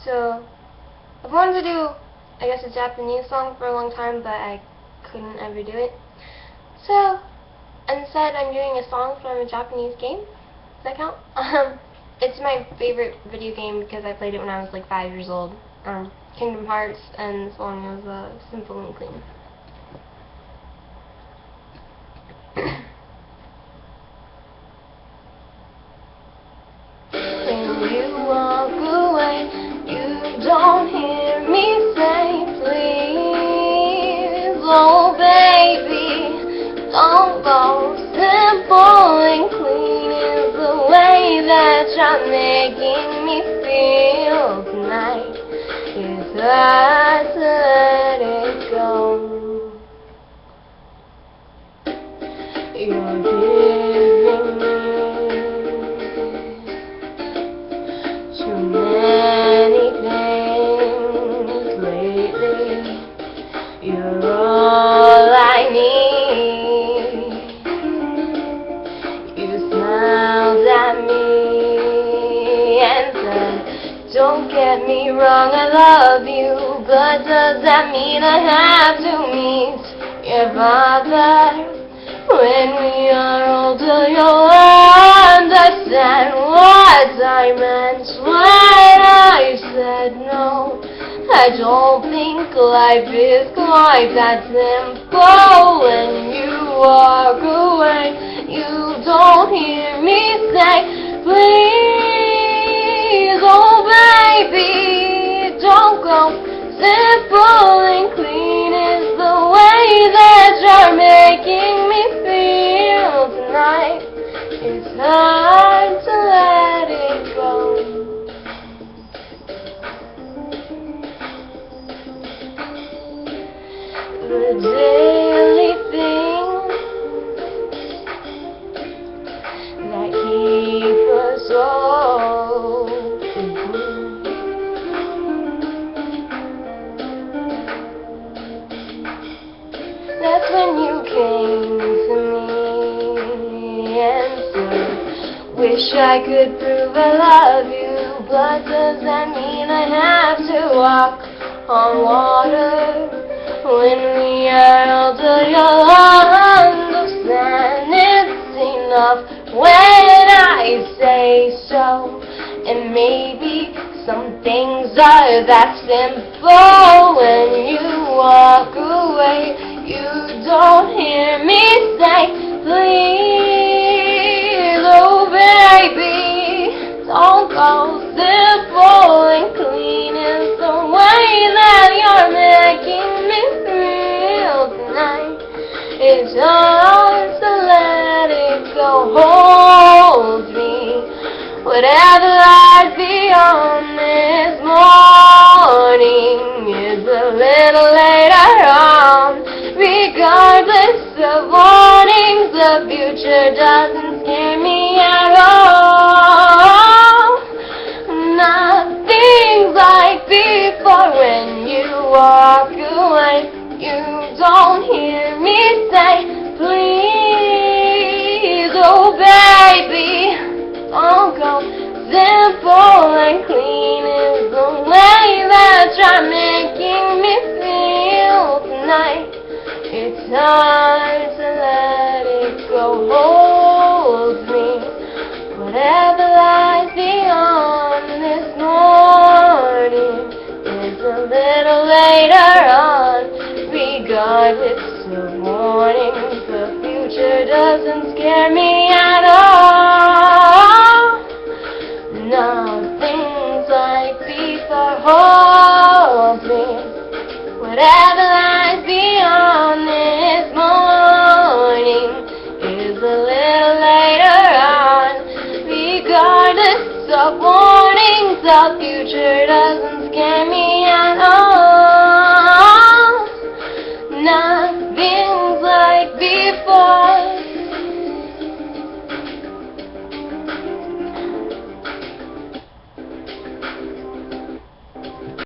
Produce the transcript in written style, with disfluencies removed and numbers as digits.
So I've wanted to do, I guess, a Japanese song for a long time, but I couldn't ever do it. So instead, I'm doing a song from a Japanese game. Does that count? It's my favorite video game because I played it when I was like 5 years old. Kingdom Hearts, and the song is Simple and Clean. When you walk away, you don't hear me say please. Oh baby, don't go. Simple and clean is the way that you're making me feel tonight. It's hard to let it go. You're giving me too many things lately. You're all I need. You smiled at me and said, don't get me wrong, I love you, but does that mean I have to meet your father? When we are older, you'll understand what I meant when I said no. I don't think life is quite that simple. When you walk away, you don't hear me say, please, oh baby, don't go. Simple and clean is the way that you're making me feel tonight. It's hard to let it go. The daily things that keep us open. That's when you came to me and said, wish I could prove I love you, but does that mean I have to walk on water? When we are older, you'll understand it's enough when I say so. And maybe some things are that simple. When you walk away, you don't hear me say, please, oh baby, don't go. Simple and clean is the way that you're making me feel tonight. It's hard to let it go. Hold me, whatever lies beyond this morning is a little later on. Regardless of warnings, the future doesn't scare me at all. Nothing's like before. When you walk away, you don't hear me say, please, oh baby, don't go. Simple and clean is the way that you're making me feel tonight. It's hard to let it go. Hold me, whatever lies beyond this morning is a little later on. Regardless of warnings, the future doesn't scare me at all. Nothing's like before. Hold me, whatever lies beyond this morning is a little later on. Regardless of warnings, the future doesn't